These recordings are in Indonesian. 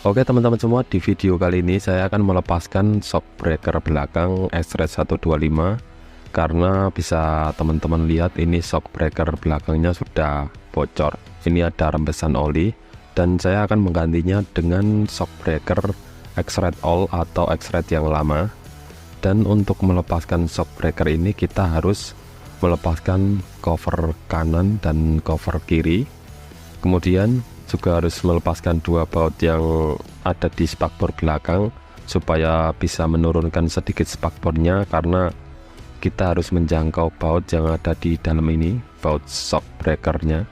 Oke teman-teman semua, di video kali ini saya akan melepaskan shock breaker belakang X-Red 125 karena bisa teman-teman lihat ini shock breaker belakangnya sudah bocor. Ini ada rembesan oli dan saya akan menggantinya dengan shock breaker X-Red All atau X-Red yang lama. Dan untuk melepaskan shock breaker ini kita harus melepaskan cover kanan dan cover kiri, kemudian juga harus melepaskan dua baut yang ada di spakbor belakang supaya bisa menurunkan sedikit spakbornya, karena kita harus menjangkau baut yang ada di dalam ini, baut shock breakernya.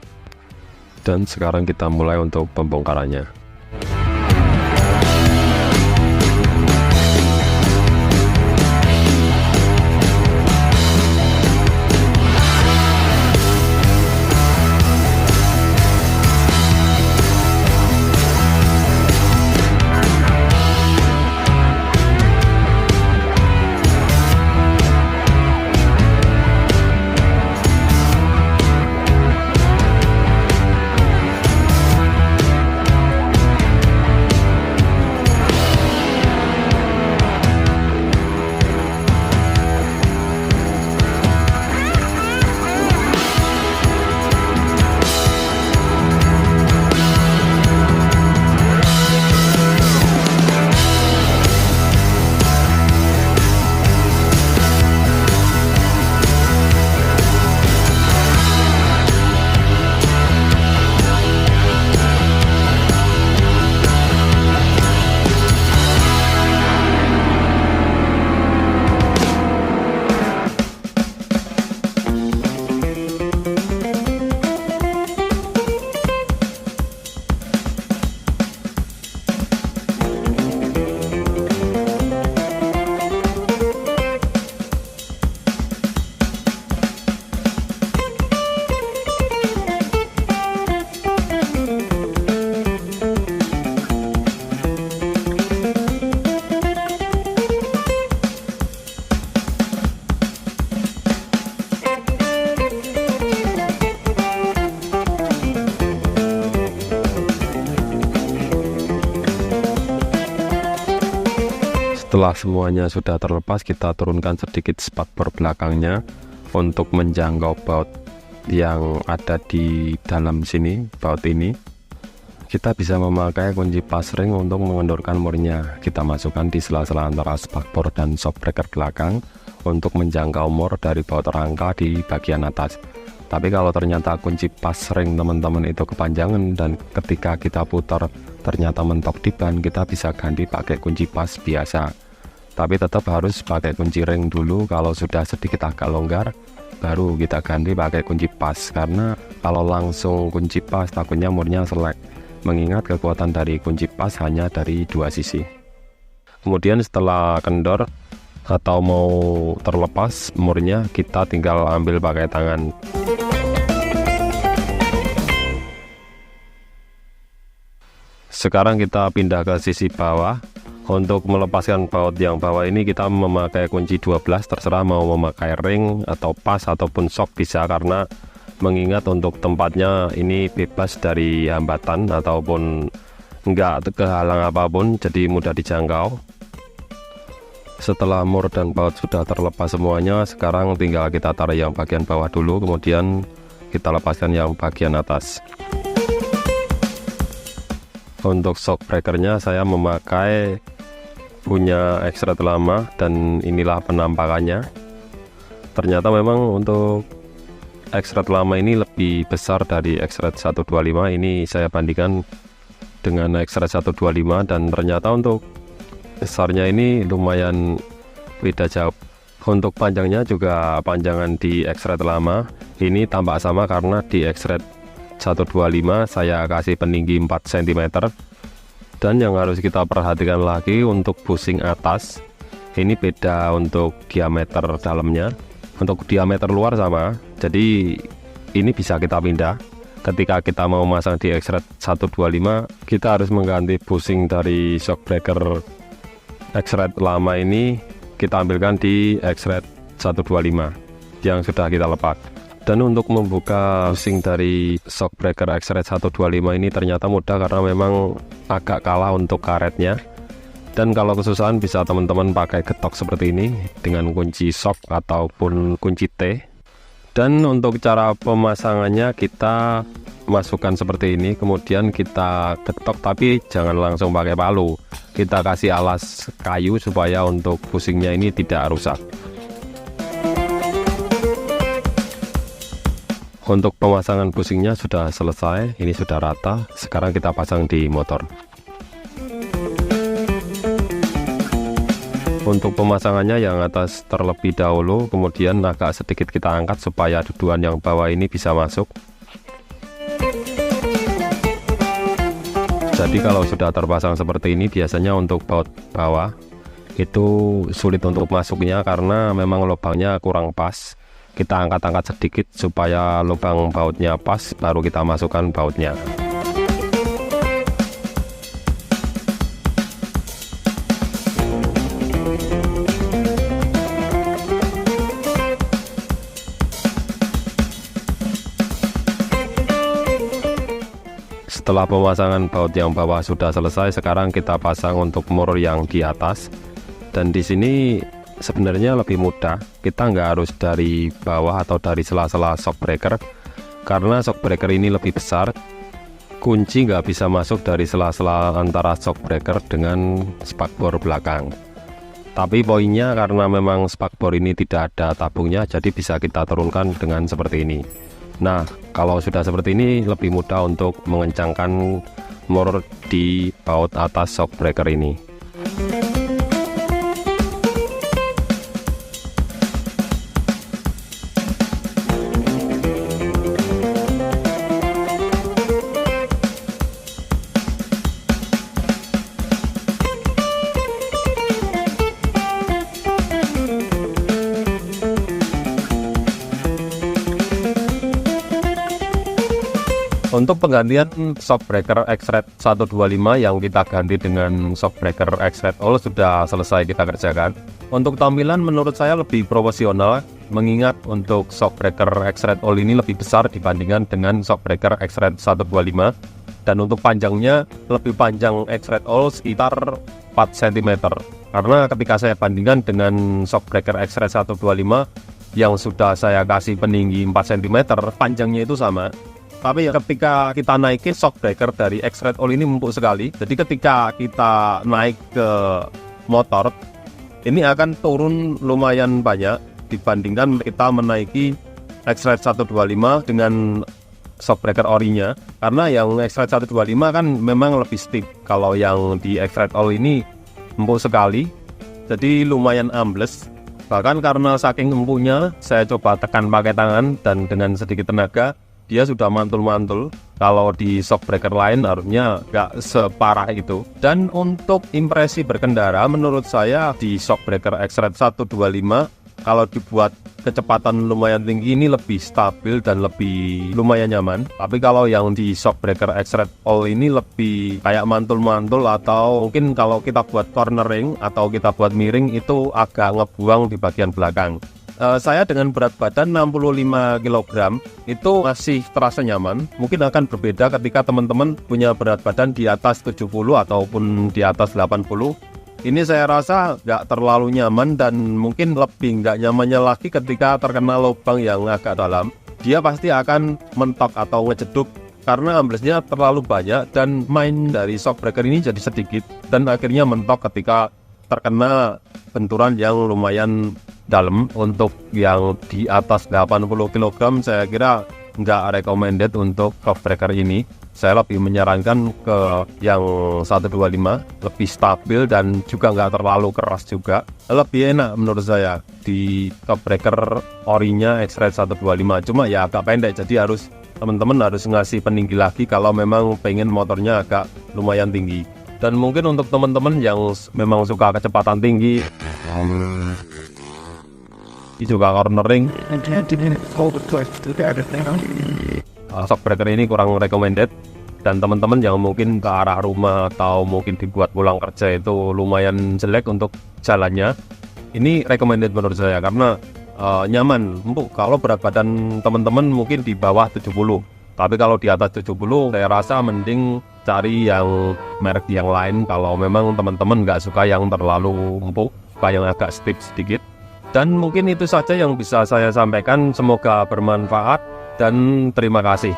Dan sekarang kita mulai untuk pembongkarannya. Setelah semuanya sudah terlepas, kita turunkan sedikit spakbor belakangnya untuk menjangkau baut yang ada di dalam sini, baut ini. Kita bisa memakai kunci pas ring untuk mengendorkan murnya. Kita masukkan di sela-sela antara spakbor dan shock breaker belakang untuk menjangkau mur dari baut rangka di bagian atas. Tapi kalau ternyata kunci pas ring teman-teman itu kepanjangan dan ketika kita putar ternyata mentok di ban, kita bisa ganti pakai kunci pas biasa. Tapi tetap harus pakai kunci ring dulu. Kalau sudah sedikit agak longgar baru kita ganti pakai kunci pas, karena kalau langsung kunci pas takutnya murnya selek, mengingat kekuatan dari kunci pas hanya dari dua sisi. Kemudian setelah kendor atau mau terlepas murnya, kita tinggal ambil pakai tangan. Sekarang kita pindah ke sisi bawah. Untuk melepaskan baut yang bawah ini kita memakai kunci 12, terserah mau memakai ring atau pas ataupun shock bisa, karena mengingat untuk tempatnya ini bebas dari hambatan ataupun enggak kehalang apapun, jadi mudah dijangkau. Setelah mur dan baut sudah terlepas semuanya, sekarang tinggal kita tarik yang bagian bawah dulu, kemudian kita lepaskan yang bagian atas. Untuk shock breakernya saya memakai punya X-Red lama dan inilah penampakannya. Ternyata memang untuk X-Red lama ini lebih besar dari X-Red 125. Ini saya bandingkan dengan X-Red 125 dan ternyata untuk besarnya ini lumayan beda jauh. Untuk panjangnya juga panjangan di X-Red lama ini tampak sama, karena di X-Red 125 saya kasih peninggi 4 cm. Dan yang harus kita perhatikan lagi untuk bushing atas, ini beda untuk diameter dalamnya. Untuk diameter luar sama, jadi ini bisa kita pindah. Ketika kita mau masang di X-Red 125, kita harus mengganti bushing dari shock breaker X-Red lama ini, kita ambilkan di X-Red 125 yang sudah kita lepas. Dan untuk membuka pusing dari shock breaker X-Red 125 ini ternyata mudah karena memang agak kalah untuk karetnya. Dan kalau kesusahan bisa teman-teman pakai getok seperti ini dengan kunci shock ataupun kunci T. Dan untuk cara pemasangannya kita masukkan seperti ini, kemudian kita getok, tapi jangan langsung pakai palu. Kita kasih alas kayu supaya untuk pusingnya ini tidak rusak. Untuk pemasangan pusingnya sudah selesai, ini sudah rata. Sekarang kita pasang di motor. Untuk pemasangannya yang atas terlebih dahulu, kemudian agak sedikit kita angkat supaya duduan yang bawah ini bisa masuk. Jadi kalau sudah terpasang seperti ini, biasanya untuk baut bawah itu sulit untuk masuknya karena memang lubangnya kurang pas. Kita angkat-angkat sedikit supaya lubang bautnya pas, baru kita masukkan bautnya. Setelah pemasangan baut yang bawah sudah selesai, sekarang kita pasang untuk mur yang di atas. Dan di sini sebenarnya lebih mudah, kita nggak harus dari bawah atau dari sela-sela shock breaker, karena shock breaker ini lebih besar, kunci nggak bisa masuk dari sela-sela antara shock breaker dengan spakbor belakang. Tapi poinnya karena memang spakbor ini tidak ada tabungnya, jadi bisa kita turunkan dengan seperti ini. Nah, kalau sudah seperti ini lebih mudah untuk mengencangkan mur di baut atas shock breaker ini. Untuk penggantian shock breaker X-Red 125 yang kita ganti dengan shock breaker X-Red All sudah selesai kita kerjakan. Untuk tampilan menurut saya lebih profesional, mengingat untuk shock breaker X-Red All ini lebih besar dibandingkan dengan shock breaker X-Red 125. Dan untuk panjangnya lebih panjang X-Red All sekitar 4 cm. Karena ketika saya bandingkan dengan shock breaker X-Red 125 yang sudah saya kasih peninggi 4 cm, panjangnya itu sama. Tapi ketika kita naikin shock breaker dari X-Red All ini empuk sekali. Jadi ketika kita naik ke motor, ini akan turun lumayan banyak dibandingkan kita menaiki X-Red 125 dengan shock breaker orinya. Karena yang X-Red 125 kan memang lebih stiff. Kalau yang di X-Red All ini empuk sekali, jadi lumayan ambles. Bahkan karena saking empuknya, saya coba tekan pakai tangan dan dengan sedikit tenaga dia sudah mantul-mantul. Kalau di shock breaker lain harusnya nggak separah itu. Dan untuk impresi berkendara, menurut saya di shock breaker X-Red 125 kalau dibuat kecepatan lumayan tinggi ini lebih stabil dan lebih lumayan nyaman. Tapi kalau yang di shock breaker X-Red All ini lebih kayak mantul-mantul, atau mungkin kalau kita buat cornering atau kita buat miring itu agak ngebuang di bagian belakang. Saya dengan berat badan 65 kg itu masih terasa nyaman. Mungkin akan berbeda ketika teman-teman punya berat badan di atas 70 ataupun di atas 80. Ini saya rasa nggak terlalu nyaman, dan mungkin lebih nggak nyamannya lagi ketika terkena lubang yang agak dalam. Dia pasti akan mentok atau ngejeduk karena amblesnya terlalu banyak, dan main dari shock breaker ini jadi sedikit dan akhirnya mentok ketika terkena benturan yang lumayan dalam. Untuk yang di atas 80 kg saya kira nggak recommended untuk shock breaker ini. Saya lebih menyarankan ke yang 125, lebih stabil dan juga nggak terlalu keras juga. Lebih enak menurut saya di shock breaker orinya X-Red 125. Cuma ya agak pendek, jadi teman-teman harus ngasih peninggi lagi kalau memang pengen motornya agak lumayan tinggi. Dan mungkin untuk teman-teman yang memang suka kecepatan tinggi, juga cornering, shock breaker ini kurang recommended. Dan teman-teman yang mungkin ke arah rumah atau mungkin dibuat pulang kerja itu lumayan jelek untuk jalannya, ini recommended menurut saya. Karena nyaman, empuk. Kalau berat badan teman-teman mungkin di bawah 70, tapi kalau di atas 70 saya rasa mending cari yang merek yang lain kalau memang teman-teman nggak suka yang terlalu empuk, suka yang agak stiff sedikit. Dan mungkin itu saja yang bisa saya sampaikan, semoga bermanfaat dan terima kasih.